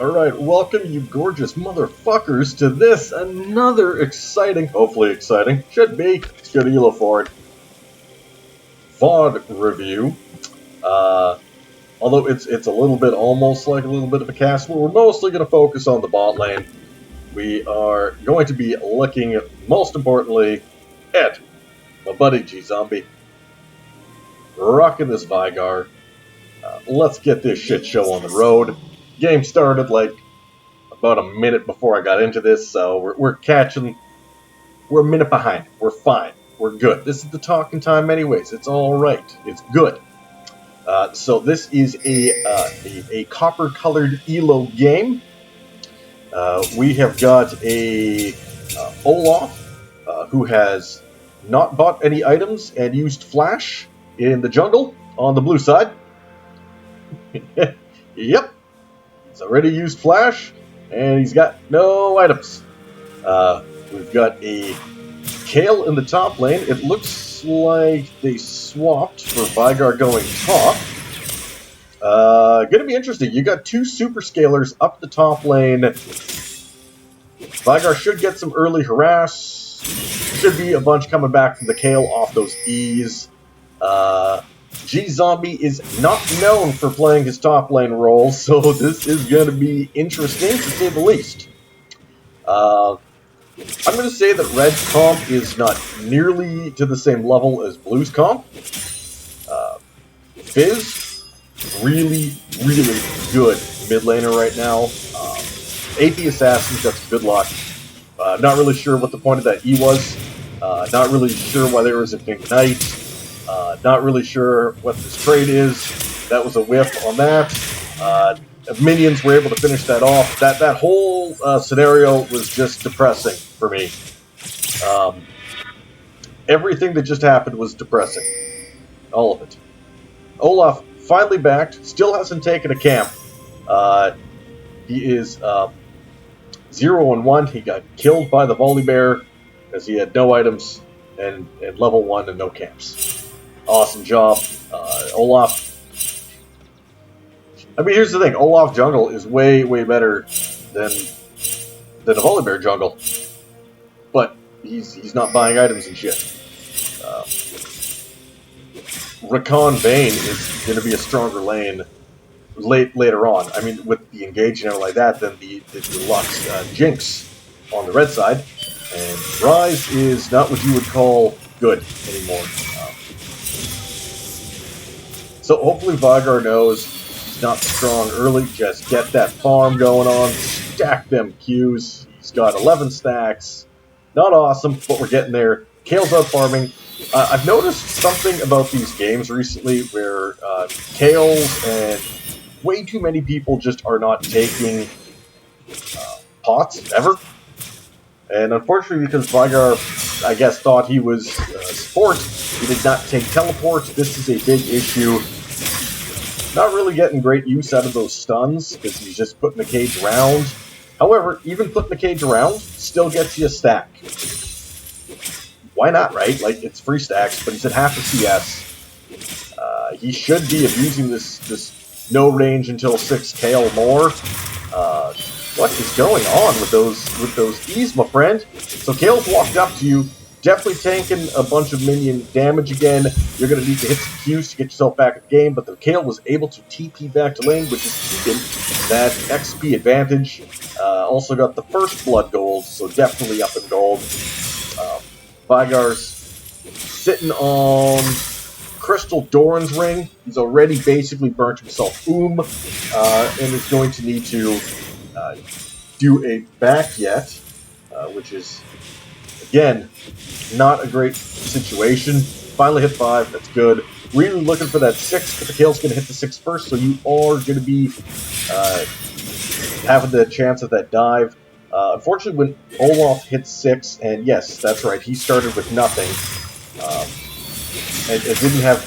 Alright, welcome you gorgeous motherfuckers to this, another exciting, hopefully exciting, should be, it's good elo for it, VOD review. Although it's a little bit, almost like a little bit of a cast, but we're mostly going to focus on the bot lane. We are going to be looking, most importantly, at my buddy GZombie, rocking this Veigar. Let's get this shit show on the road. Game started like about a minute before I got into this, so we're a minute behind. We're fine. We're good. This is the talking time anyways. It's all right. It's good. So this is a copper-colored elo game. We have got a Olaf who has not bought any items and used flash in the jungle on the blue side. Yep. He's already used flash, and he's got no items. We've got a Kayle in the top lane. It looks like they swapped for Veigar going top. Gonna be interesting. You got two super scalers up the top lane. Veigar should get some early harass. Should be a bunch coming back from the Kayle off those E's. GZombie is not known for playing his top lane role, so this is going to be interesting to say the least. I'm going to say that Red's comp is not nearly to the same level as Blue's comp. Fizz, really, really good mid laner right now. AP Assassin's got some good luck. Not really sure what the point of that E was. Not really sure why there was a big Ignite. Not really sure what this trade is. That was a whiff on that. Minions were able to finish that off. That whole scenario was just depressing for me. Everything that just happened was depressing. All of it. Olaf finally backed. Still hasn't taken a camp. He is 0-1. He got killed by the Volibear as he had no items and level 1 and no camps. Awesome job, Olaf. I mean, here's the thing. Olaf jungle is way, way better than a Volibear jungle. But he's not buying items and shit. Rakan Vayne is going to be a stronger lane later on. I mean, with the engage and everything like that, than the Lux Jinx on the red side. And Ryze is not what you would call good anymore. So hopefully Veigar knows he's not strong early. Just get that farm going on. Stack them Qs. He's got 11 stacks. Not awesome, but we're getting there. Kayle's out farming. I've noticed something about these games recently where Kayle's and way too many people just are not taking pots ever. And unfortunately, because Veigar, I guess, thought he was support, he did not take teleport. This is a big issue. Not really getting great use out of those stuns, because he's just putting the cage around. However, even putting the cage around still gets you a stack. Why not, right? Like, it's free stacks, but he's at half a CS. He should be abusing this no range until 6 Kayle more. What is going on with those E's, my friend? So Kayle's walked up to you, definitely tanking a bunch of minion damage again. You're going to need to hit some Qs to get yourself back in the game, but the Kayle was able to TP back to lane, which is keeping that XP advantage. Also got the first blood gold, so definitely up in gold. Veigar's sitting on Crystal Doran's ring. He's already basically burnt himself and is going to need to do a back yet, which is, again, not a great situation. Finally hit 5, that's good. Really looking for that 6, but the Kayle's going to hit the 6 first, so you are going to be having the chance of that dive. Unfortunately, when Olaf hit 6, and yes, that's right, he started with nothing, and it didn't have...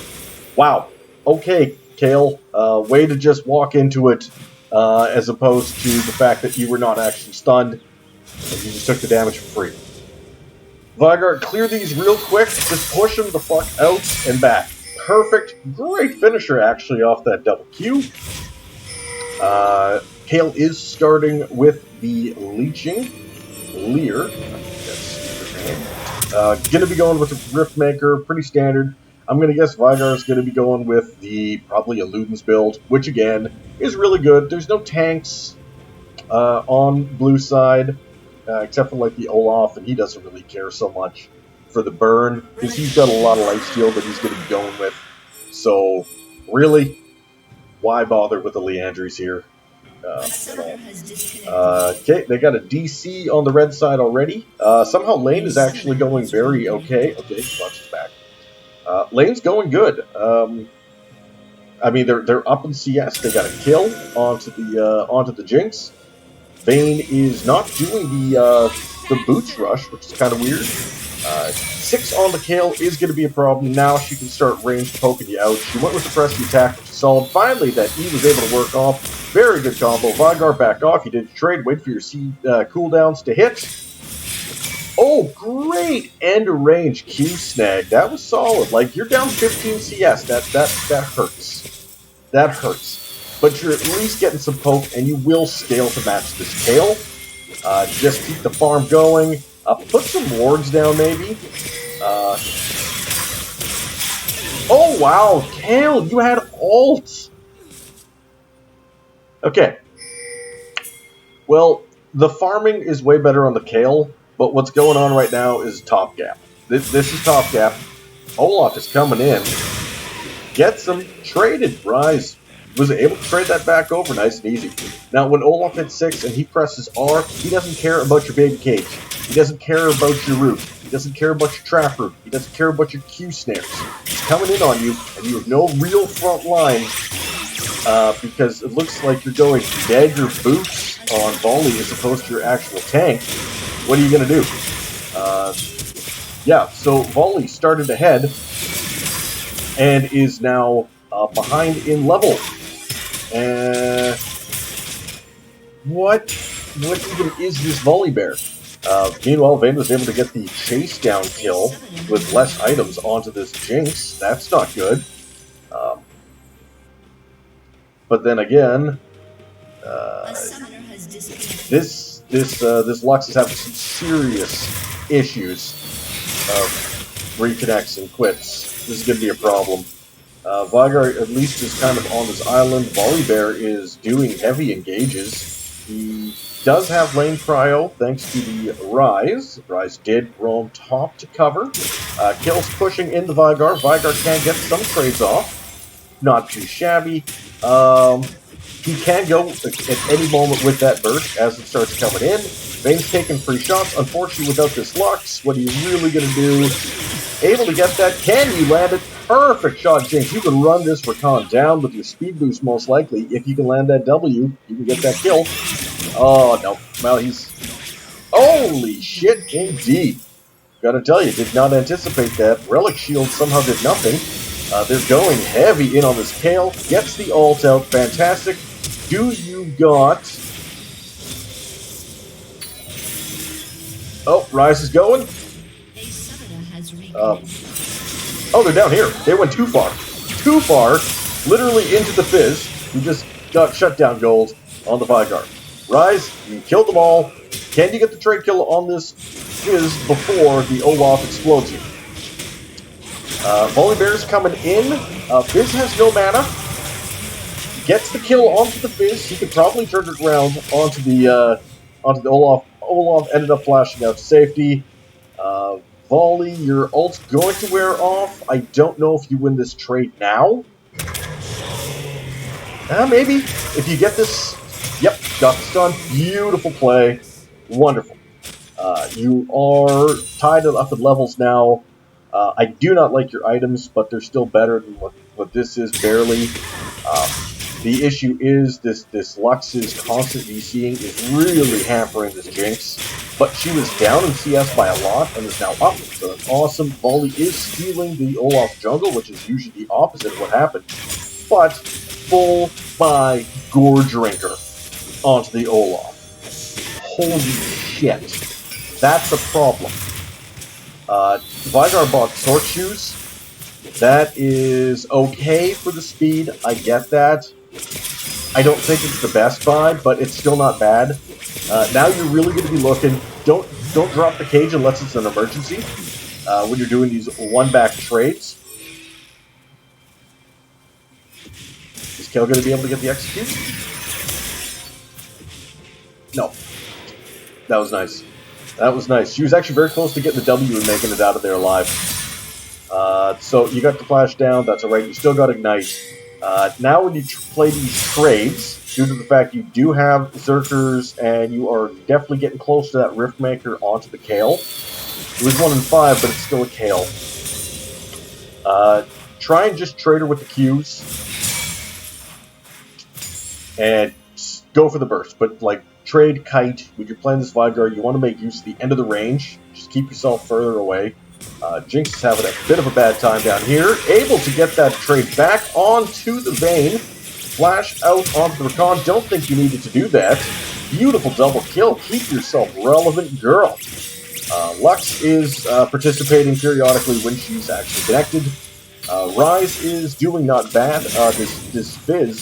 Wow, okay, Kayle, way to just walk into it, as opposed to the fact that you were not actually stunned, and you just took the damage for free. Veigar, clear these real quick, just push him the fuck out and back. Perfect, great finisher actually off that double Q. Kayle is starting with the Leeching. Leer. Gonna be going with the Riftmaker, pretty standard. I'm gonna guess Veigar is gonna be going with the probably a Ludens build, which again is really good. There's no tanks on blue side, except for like the Olaf, and he doesn't really care so much for the burn because he's got a lot of lifesteal that he's gonna be going with. So really, why bother with the Leandries here? Okay, they got a DC on the red side already. Somehow Lane is actually going very okay. Okay, Clutch is back. Lane's going good. I mean, they're up in CS. They got a kill onto the Jinx. Vayne is not doing the boots rush, which is kind of weird. 6 on the Kayle is going to be a problem. Now she can start range poking you out. She went with the press the attack, which is solid. Finally, that E was able to work off. Very good combo. Veigar back off. You did trade. Wait for your C cooldowns to hit. Oh, great end range Q snag. That was solid. Like, you're down 15 CS. That hurts. That hurts. But you're at least getting some poke, and you will scale to match this Kayle. Just keep the farm going. Put some wards down, maybe. Oh, wow. Kayle, you had ult. Okay. Well, the farming is way better on the Kayle, but what's going on right now is top gap. This is top gap. Olaf is coming in. Gets him traded. Rise was able to trade that back over nice and easy. Now, when Olaf hits 6 and he presses R, he doesn't care about your baby cage. He doesn't care about your root. He doesn't care about your trap root. He doesn't care about your Q snares. He's coming in on you, and you have no real front line because it looks like you're going dagger boots on volley as opposed to your actual tank. What are you going to do? Yeah, so volley started ahead and is now behind in level. What even is this Volibear? Meanwhile, Vayne was able to get the chase down kill with less items onto this Jinx. That's not good. But then again, this Lux is having some serious issues of reconnects and quits. This is going to be a problem. Veigar at least is kind of on this island. Volibear is doing heavy engages. He does have lane prio thanks to the Rise. Rise did roam top to cover. Kills pushing into Veigar. Veigar can get some trades off. Not too shabby. He can go at any moment with that burst as it starts coming in. Vayne's taking free shots. Unfortunately, without this Lux, what are you really going to do? Able to get that. Can you land it? Perfect shot, Jinx. You can run this Rakan down with your speed boost, most likely. If you can land that W, you can get that kill. Oh, no. Well, he's... Holy shit, indeed. Gotta tell you, did not anticipate that. Relic Shield somehow did nothing. They're going heavy in on this Kayle. Gets the ult out. Fantastic. Do you got... Oh, Rise is going. Oh, they're down here. They went too far. Too far. Literally into the Fizz. We just got shutdown gold on the Veigar. Rise, you killed them all. Can you get the trade kill on this Fizz before the Olaf explodes you? Volibear's coming in. Fizz has no mana. Gets the kill onto the Fizz. He could probably turn it around onto the Olaf. Olaf ended up flashing out to safety. Volley, your ult's going to wear off. I don't know if you win this trade now. Maybe. If you get this... Yep, got this done. Beautiful play. Wonderful. You are tied up at levels now. I do not like your items, but they're still better than what this is, barely. The issue is this Lux's constant DCing is really hampering this Jinx. But she was down in CS by a lot and is now up, so that's awesome. Volley is stealing the Olaf jungle, which is usually the opposite of what happened. But full by Gore Drinker onto the Olaf. Holy shit. That's a problem. Veigar bought Sword Shoes. That is okay for the speed. I get that. I don't think it's the best buy, but it's still not bad. Now you're really going to be looking. Don't drop the cage unless it's an emergency. When you're doing these one-back trades. Is Kayle going to be able to get the execute? No. That was nice. That was nice. She was actually very close to getting the W and making it out of there alive. So you got the flash down. That's alright. You still got ignite. Now when you play these trades, due to the fact you do have Zerkers and you are definitely getting close to that Riftmaker onto the Kayle. It was 1 in 5, but it's still a Kayle. Try and just trade her with the Qs. And go for the burst. But, like, trade Kite. When you're playing this Veigar, you want to make use of the end of the range. Just keep yourself further away. Jinx is having a bit of a bad time down here. Able to get that trade back onto the Vayne. Flash out onto the Recon. Don't think you needed to do that. Beautiful double kill. Keep yourself relevant, girl. Lux is participating periodically when she's actually connected. Rise is doing not bad. This Fizz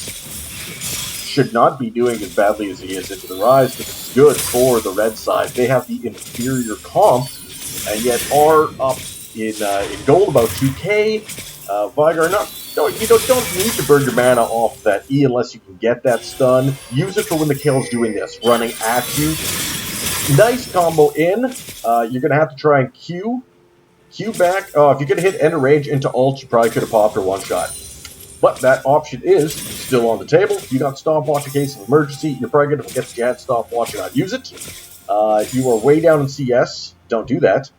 should not be doing as badly as he is into the Rise, because it's good for the red side. They have the inferior comp, and yet are up in gold about 2k. Veigar, you don't need to burn your mana off that E unless you can get that stun. Use it for when the Kayle's doing this, running at you. Nice combo in. You're going to have to try and Q back. If you could have hit end of range into ult, you probably could have popped her one shot. But that option is still on the table. You got stopwatch in case of emergency. You're probably going to forget that you had stopwatch and not use it. You are way down in CS. Don't do that.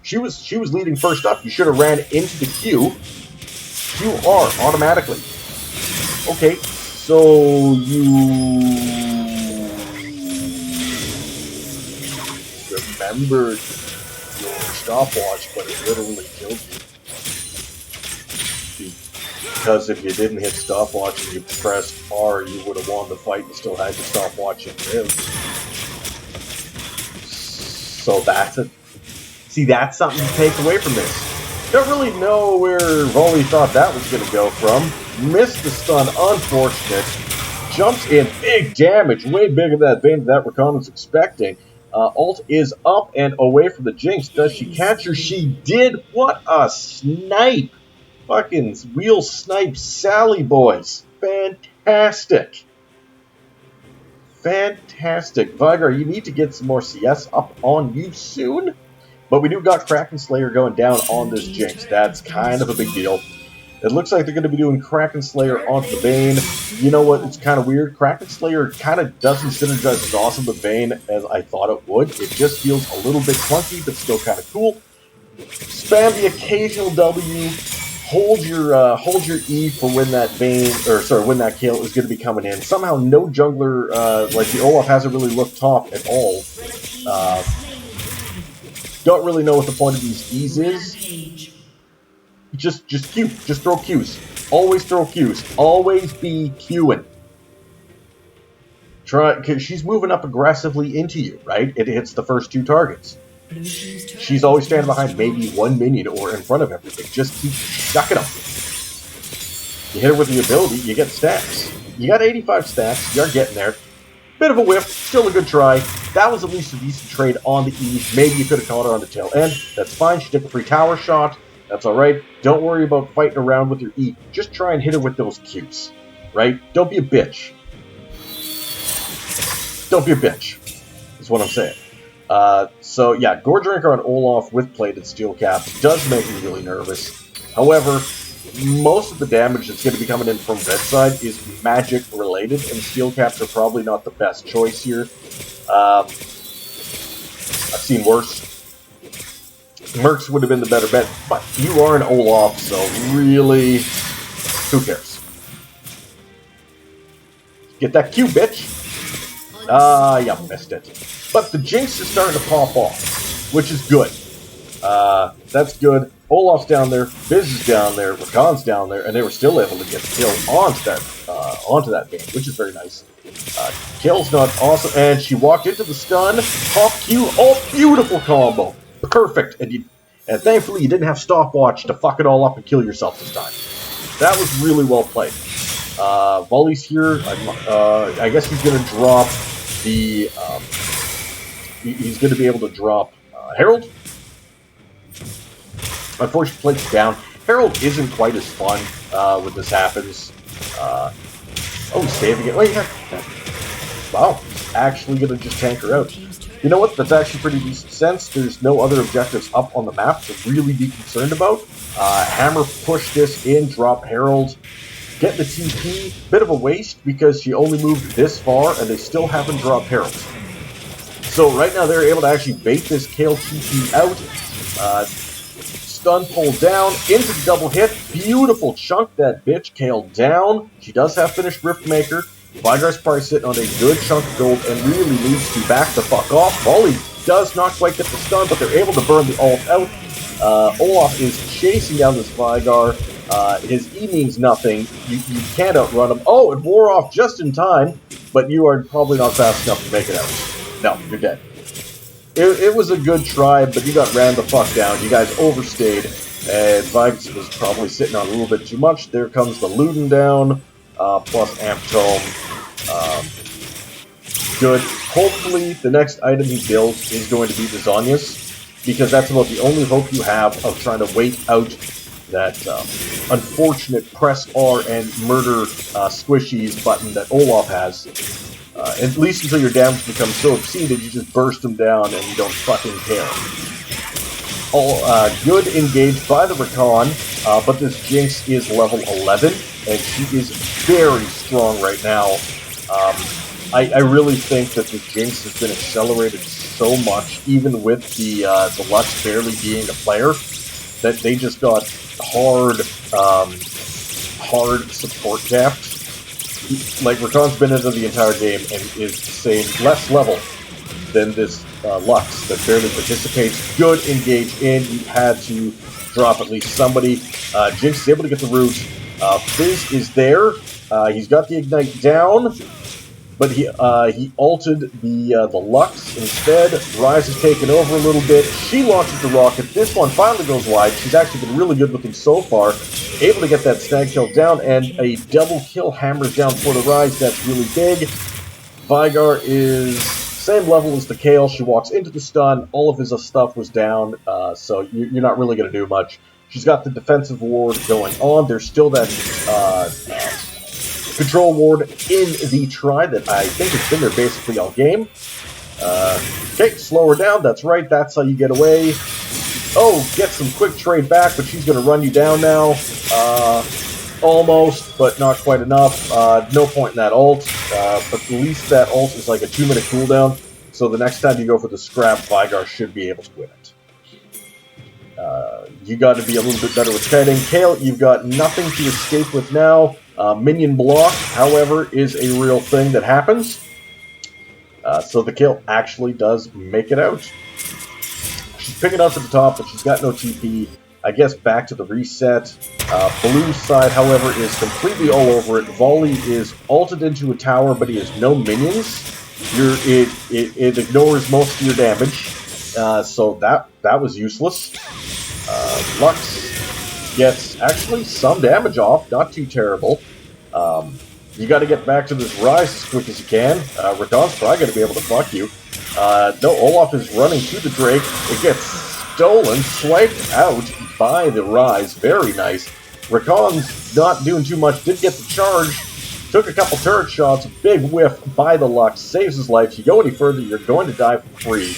She was leading first up. You should have ran into the Q. QR automatically. Okay, so you remembered your stopwatch, but it literally killed you. Because if you didn't hit stopwatch and you pressed R, you would have won the fight and still had your stopwatch and lived. So that's it. See, that's something to take away from this. Don't really know where Volley thought that was going to go from. Missed the stun, unfortunate. Jumps in, big damage, way bigger than that Vayne that Recon was expecting. Ult is up and away from the Jinx. Does she catch her? She did. What a snipe. Fucking wheel snipe Sally, boys. Fantastic. Fantastic. Veigar, you need to get some more CS up on you soon. But we do got Kraken Slayer going down on this Jinx. That's kind of a big deal. It looks like they're going to be doing Kraken Slayer onto the Vayne. You know what? It's kind of weird. Kraken Slayer kind of doesn't synergize as awesome with Vayne as I thought it would. It just feels a little bit clunky, but still kind of cool. Spam the occasional W. Hold your E for when that when that Kayle is going to be coming in. Somehow no jungler, like the Olaf hasn't really looked top at all. Don't really know what the point of these E's is. Just Q. Just throw Qs. Always throw Qs. Always be Qing. Because she's moving up aggressively into you, right? It hits the first 2 targets. She's always standing behind maybe 1 minion or in front of everything. Just keep shucking them. You hit her with the ability, you get stacks. You got 85 stacks. You're getting there. Bit of a whiff. Still a good try. That was at least a decent trade on the E. Maybe you could have caught her on the tail end. That's fine. She took a free tower shot. That's alright. Don't worry about fighting around with your E. Just try and hit her with those Qs. Right? Don't be a bitch. Don't be a bitch. Is what I'm saying. So yeah, Gore Drinker on Olaf with plated steel caps does make me really nervous. However, most of the damage that's going to be coming in from red side is magic related, and steel caps are probably not the best choice here. I've seen worse. Mercs would have been the better bet, but you are an Olaf, so really, who cares? Get that Q, bitch! You missed it. But the Jinx is starting to pop off, which is good. That's good. Olaf's down there, Fizz is down there, Rakan's down there, and they were still able to get the kill onto that game, which is very nice. Kill's not awesome, and she walked into the stun, pop Q, oh, beautiful combo. Perfect, and thankfully you didn't have stopwatch to fuck it all up and kill yourself this time. That was really well played. Volley's here. I guess he's going to drop the... he's going to be able to drop Herald. Unfortunately, plates down. Herald isn't quite as fun when this happens. Oh, he's saving it. Wait, wow, he's actually going to just tank her out. You know what? That's actually pretty decent sense. There's no other objectives up on the map to really be concerned about. Hammer push this in, drop Herald, get the TP. Bit of a waste because she only moved this far and they still haven't dropped Herald. So right now they're able to actually bait this Kayle TP out. Stun pull down into the double hit. Beautiful chunk that bitch. Kayle down. She does have finished Riftmaker. Veigar's probably sitting on a good chunk of gold and really needs to back the fuck off. Volley does not quite get the stun, but they're able to burn the ult out. Olaf is chasing down this Veigar. His E means nothing. You can't outrun him. Oh, it wore off just in time, but you are probably not fast enough to make it out. No, you're dead. It was a good try, but you got ran the fuck down. You guys overstayed, and Veigar was probably sitting on a little bit too much. There comes the Luden down, plus Amp Tome. Good. Hopefully, the next item he builds is going to be the Zhonya's, because that's about the only hope you have of trying to wait out that unfortunate press R and murder squishies button that Olaf has. At least until your damage becomes so exceeded, you just burst them down and you don't fucking care. Good engaged by the Rakan, but this Jinx is level 11, and she is very strong right now. I really think that the Jinx has been accelerated so much, even with the Lux barely being a player, that they just got hard support gapped. Like, Rakan's been into the entire game and is the same, less level than this Lux that barely participates. Good engage in. He had to drop at least somebody. Jinx is able to get the root. Fizz is there. He's got the Ignite down, but he ulted the Lux instead. Ryze has taken over a little bit. She launches the rocket. This one finally goes wide. She's actually been really good with him so far. Able to get that snag kill down, and a double kill hammers down for the Ryze. That's really big. Veigar is same level as the Kayle. She walks into the stun. All of his stuff was down, so you're not really going to do much. She's got the defensive ward going on. There's still that control ward in the try that I think has been there basically all game. Okay, slow her down. That's right. That's how you get away. Oh, get some quick trade back, but she's going to run you down now. Almost, but not quite enough. No point in that ult, but at least that ult is like a 2-minute cooldown, so the next time you go for the scrap, Veigar should be able to win it. You got to be a little bit better with kiting. Kayle, you've got nothing to escape with now. Minion block, however, is a real thing that happens. So the Kayle actually does make it out. She's picking up at the top, but she's got no TP. I guess back to the reset. Blue's side, however, is completely all over it. Volley is ulted into a tower, but he has no minions. It ignores most of your damage, so that was useless. Lux gets actually some damage off, not too terrible. You got to get back to this Ryze as quick as you can. Rakan's probably going to be able to fuck you. No, Olaf is running to the Drake. It gets stolen, swiped out by the Ryze. Very nice. Rakan's not doing too much. Did get the charge. Took a couple turret shots. Big whiff by the Lux. Saves his life. You go any further, you're going to die for free.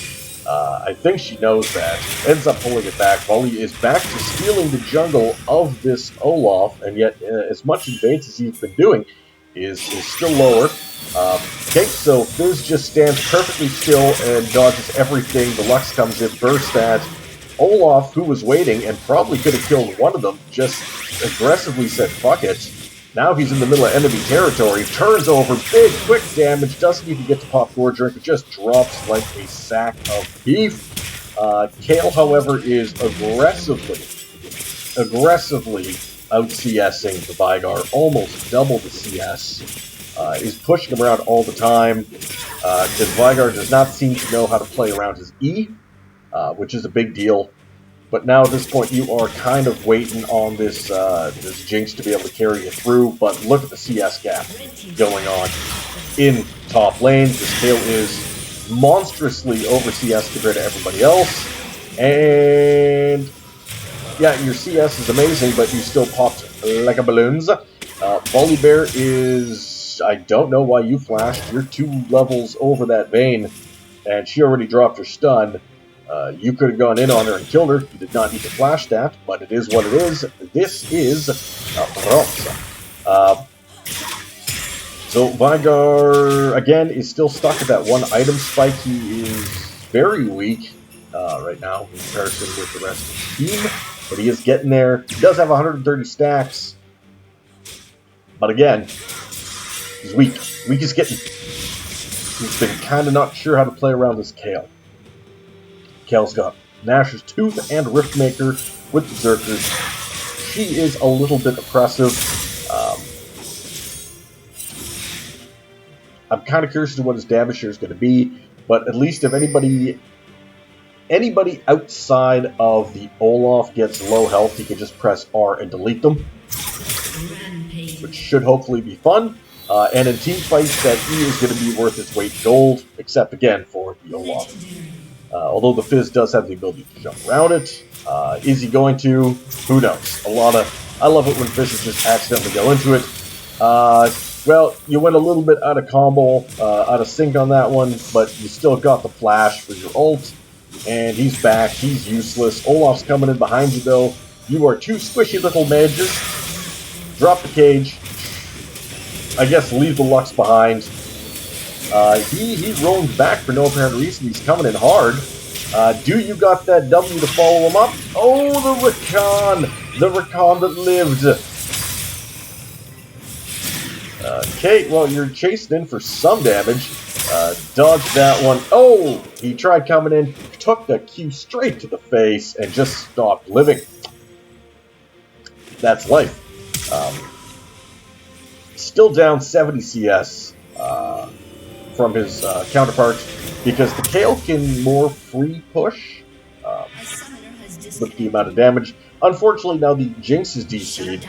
I think she knows that. Ends up pulling it back. Volley is back to stealing the jungle of this Olaf, and yet as much invades as he's been doing is still lower. Okay, so Fizz just stands perfectly still and dodges everything. The Lux comes in, bursts that. Olaf, who was waiting and probably could have killed one of them, just aggressively said, fuck it. Now he's in the middle of enemy territory, turns over, big, quick damage, doesn't even get to pop Gore Drink, it just drops like a sack of beef. Kayle, however, is aggressively out-CSing the Veigar, almost double the CS. Is pushing him around all the time, because Veigar does not seem to know how to play around his E, which is a big deal. But now at this point, you are kind of waiting on this this Jinx to be able to carry you through. But look at the CS gap going on in top lane. This Kayle is monstrously over CS compared to everybody else. And yeah, your CS is amazing, but you still popped like a balloons. Volibear is... I don't know why you flashed. You're 2 levels over that Vayne, and she already dropped her stun. You could have gone in on her and killed her. You did not need to flash that, but it is what it is. This is Bronze. So Veigar, again, is still stuck at that 1 item spike. He is very weak right now in comparison with the rest of the team, but he is getting there. He does have 130 stacks, but again, he's weak. Weak as kitten. He's been kind of not sure how to play around this Kayle. Kayle's got Nashor's Tooth and Riftmaker with Berserkers. She is a little bit oppressive. I'm kind of curious as to what his damage share is going to be, but at least if anybody outside of the Olaf gets low health, he can just press R and delete them, which should hopefully be fun. And in team fights, that E is going to be worth its weight in gold, except again for the Olaf. Although the Fizz does have the ability to jump around it. Is he going to? Who knows? I love it when Fizzes just accidentally go into it. Well, you went a little bit out of combo, out of sync on that one, but you still got the flash for your ult. And he's back. He's useless. Olaf's coming in behind you, though. You are 2 squishy little mages. Drop the cage. I guess leave the Lux behind. He roamed back for no apparent reason. He's coming in hard. Do you got that W to follow him up? Oh, the Rakan! The Rakan that lived! Okay, well, you're chasing in for some damage. Dodged that one. Oh! He tried coming in, took the Q straight to the face, and just stopped living. That's life. Still down 70 CS from his counterpart, because the Kayle can more free push with the amount of damage. Unfortunately, now the Jinx is DC'd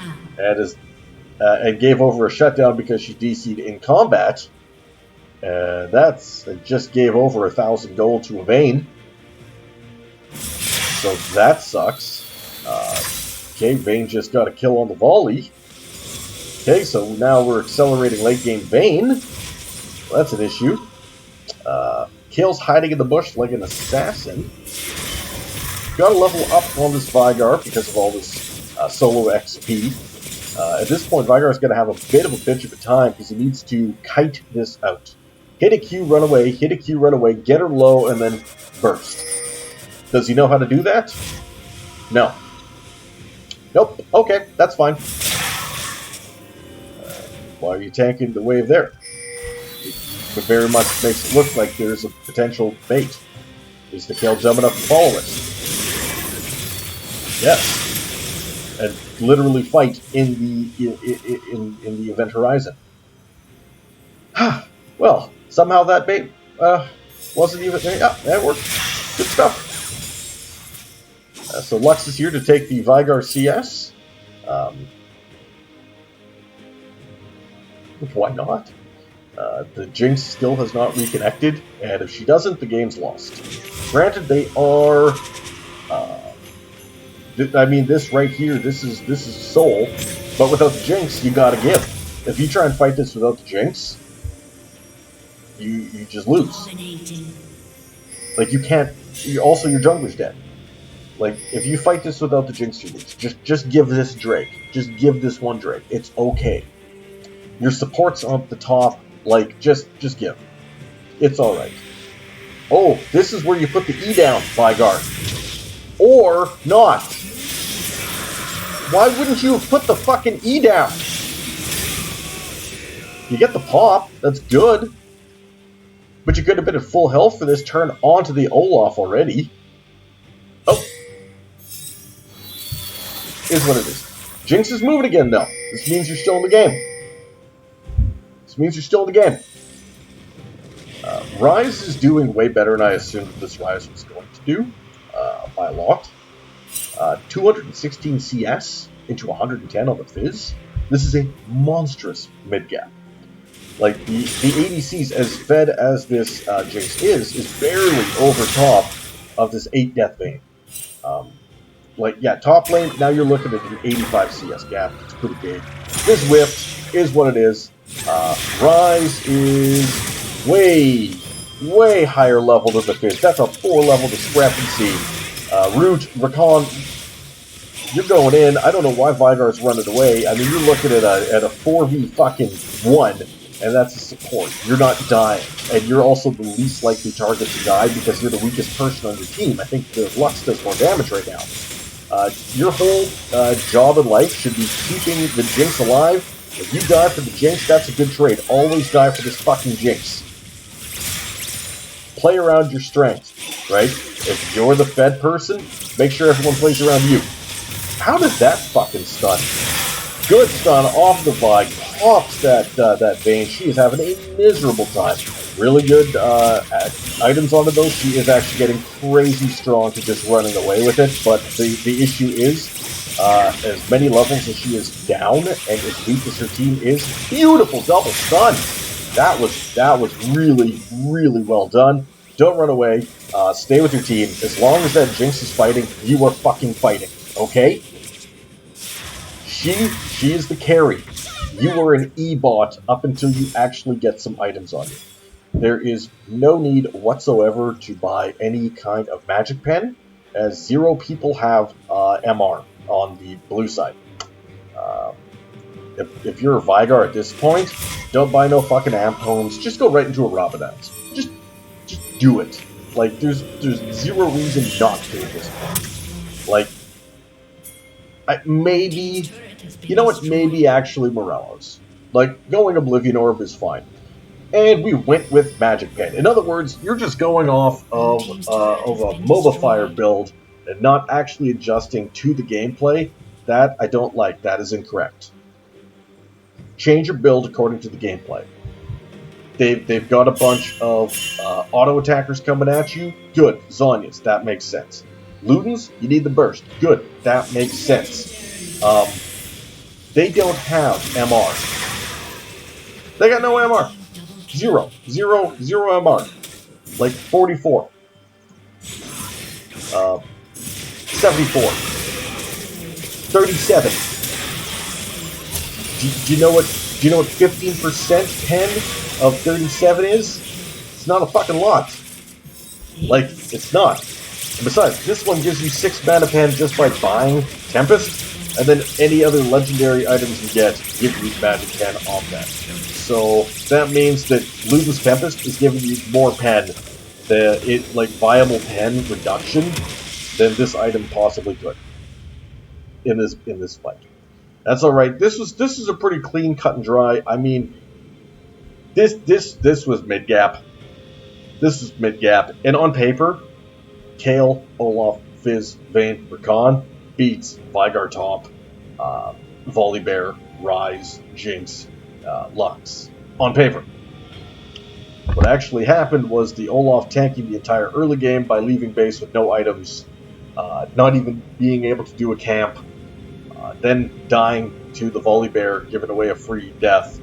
and gave over a shutdown because she DC'd in combat. It just gave over 1,000 gold to a Vayne. So that sucks. Okay, Vayne just got a kill on the volley. Okay, so now we're accelerating late game Vayne. Well, that's an issue. Kayle's hiding in the bush like an assassin. Gotta level up on this Veigar because of all this solo XP. At this point, Veigar's going to have a bit of a bitch of a time because he needs to kite this out. Hit a Q, run away, hit a Q, run away, get her low, and then burst. Does he know how to do that? No. Nope. Okay, that's fine. Why are you tanking the wave there? It very much makes it look like there's a potential bait. Is the Kayle jumping up to follow it? Yes. And literally fight in the event horizon. Well, somehow that bait wasn't even... Yeah, that worked. Good stuff. So Lux is here to take the Veigar CS. Why not? The Jinx still has not reconnected, and if she doesn't, the game's lost. Granted, they are... I mean, this right here, this is Soul, but without the Jinx, you gotta give. If you try and fight this without the Jinx, you just lose. Like, you can't... Also, your jungler's dead. Like, if you fight this without the Jinx, you lose. Just give this Drake. Just give this one Drake. It's okay. Your support's up the top. Like, just give. It's alright. Oh, this is where you put the E down, Veigar. Or not. Why wouldn't you have put the fucking E down? You get the pop. That's good. But you could have been at full health for this turn onto the Olaf already. Oh. Is what it is. Jinx is moving again, though. This means you're still in the game. This means you're still in the game. Ryze is doing way better than I assumed this Ryze was going to do, by a lot. 216 CS into 110 on the Fizz. This is a monstrous mid gap. Like, the ADCs, as fed as this Jinx is barely over top of this 8 Death Vein. Like, yeah, top lane, now you're looking at an 85 CS gap. It's pretty big. This Whipped is what it is. Rise is way higher level than the Fizz. That's a 4-level discrepancy. Root, Recon, you're going in. I don't know why Veigar's running away. I mean, you're looking at a 4v fucking 1, and that's a support. You're not dying. And you're also the least likely target to die because you're the weakest person on your team. I think the Lux does more damage right now. Your whole job in life should be keeping the Jinx alive. If you die for the Jinx, that's a good trade. Always die for this fucking Jinx. Play around your strengths, right? If you're the fed person, make sure everyone plays around you. How did that fucking stun? Good stun off the Vi. Pops that Vayne. She is having a miserable time. Really good items onto those. She is actually getting crazy strong to just running away with it. But the issue is, as many levels as she is down, and as weak as her team is, beautiful double stun. That was really well done. Don't run away. Stay with your team. As long as that Jinx is fighting, you are fucking fighting. Okay? She is the carry. You are an E-bot up until you actually get some items on you. There is no need whatsoever to buy any kind of magic pen, as 0 people have MR on the blue side. If you're a Veigar at this point, don't buy no fucking amp homes. Just go right into a Rabadance. Just do it. Like, there's 0 reason not to at this point. Like, maybe, you know what, maybe actually Morello's. Like, going Oblivion Orb is fine. And we went with Magic Pen. In other words, you're just going off of a MOBA Fire build and not actually adjusting to the gameplay. That I don't like. That is incorrect. Change your build according to the gameplay. They've got a bunch of auto attackers coming at you. Good. Zhonya's. That makes sense. Ludens, you need the burst. Good. That makes sense. They don't have MR. They got no MR. Zero MR. Like 44. 74. 37. Do you know what 15% pen of 37 is? It's not a fucking lot. Like, it's not. And besides, this one gives you 6 mana pen just by buying Tempest, and then any other legendary items you get give you magic pen off that. So that means that Luden's Tempest is giving you more pen, viable pen reduction than this item possibly could in this fight. That's all right. This is a pretty clean cut and dry. I mean, this was mid gap. This is mid gap, and on paper, Kayle, Olaf, Fizz, Vayne, Rakan beats Veigar top, Volibear, Rise, Jinx, Lux. On paper. What actually happened was the Olaf tanking the entire early game by leaving base with no items, not even being able to do a camp, then dying to the Volibear, giving away a free death,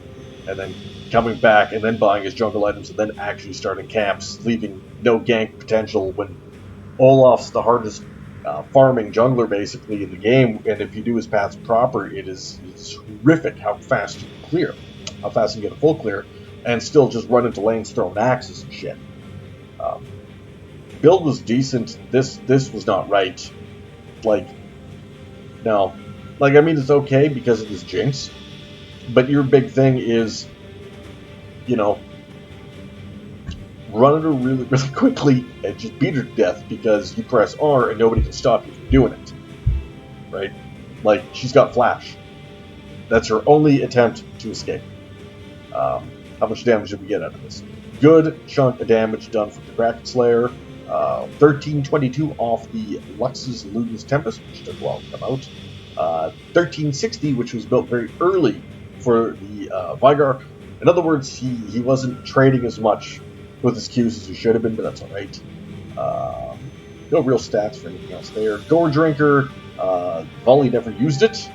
and then coming back and then buying his jungle items and then actually starting camps, leaving no gank potential when Olaf's the hardest farming jungler basically in the game, and if you do his paths proper, it's horrific how fast you can clear, how fast you can get a full clear, and still just run into lanes throwing axes and shit. Build was decent. This was not right. Like, no. Like, I mean, it's okay because of this Jinx, but your big thing is, you know, run her really quickly and just beat her to death because you press R and nobody can stop you from doing it. Right? Like, she's got flash. That's her only attempt to escape. How much damage did we get out of this? Good chunk of damage done from the Kraken Slayer. 1322 off the Lux's Luden's Tempest, which took a while to come out. 1360, which was built very early for the Veigar. In other words, he wasn't trading as much with his Qs as he should have been, but that's alright. No real stats for anything else there. Gore Drinker, Volley never used it.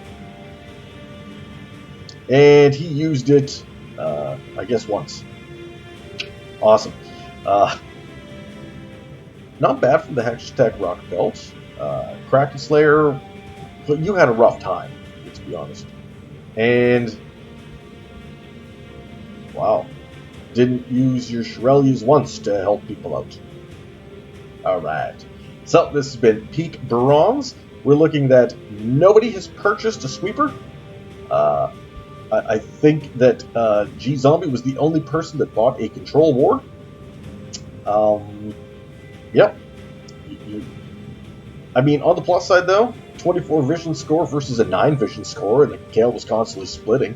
And he used it, I guess, once. Awesome. Not bad from the Hextech Rock Belt. Kraken Slayer, but you had a rough time, let's be honest. And, wow. Didn't use your Shirelias once to help people out. Alright. So, this has been Peak Bronze. We're looking that nobody has purchased a sweeper. I think that GZombie was the only person that bought a control ward. Yep. I mean, on the plus side, though, 24 vision score versus a 9 vision score, and the Kayle was constantly splitting.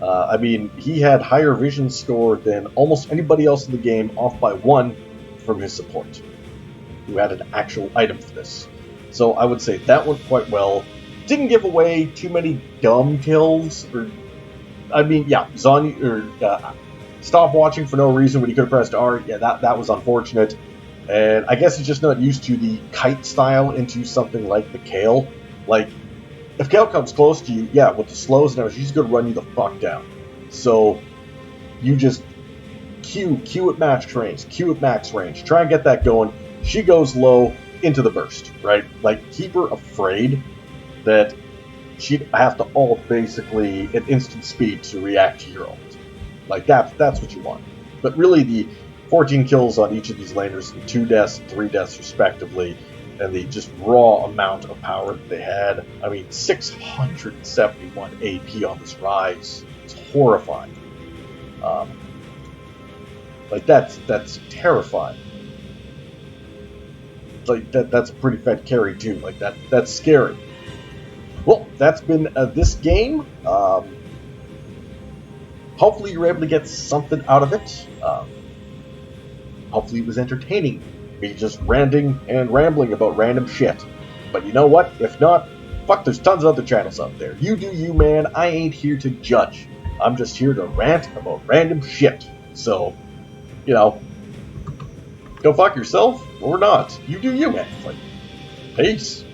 I mean, he had higher vision score than almost anybody else in the game, off by 1 from his support, who had an actual item for this. So I would say that went quite well. Didn't give away too many dumb kills, or I mean, yeah, stop watching for no reason when you could have pressed R. Yeah, that was unfortunate. And I guess he's just not used to the kite style into something like the Kayle. Like, if Kayle comes close to you, yeah, with the slows and everything, she's going to run you the fuck down. So, you just Q at max range, Q at max range. Try and get that going. She goes low into the burst, right? Like, keep her afraid that she'd have to ult basically at instant speed to react to your ult. Like, that's what you want. But really, the 14 kills on each of these laners, 2 deaths, 3 deaths respectively, and the just raw amount of power that they had. I mean, 671 AP on this Rise. It's horrifying. Like, that's terrifying. Like, that's a pretty fed carry, too. Like, that's scary. Well, that's been this game. Hopefully you were able to get something out of it. Hopefully it was entertaining. Me just ranting and rambling about random shit. But you know what? If not, fuck, there's tons of other channels out there. You do you, man. I ain't here to judge. I'm just here to rant about random shit. So, you know, go fuck yourself or not. You do you, man. Like, peace.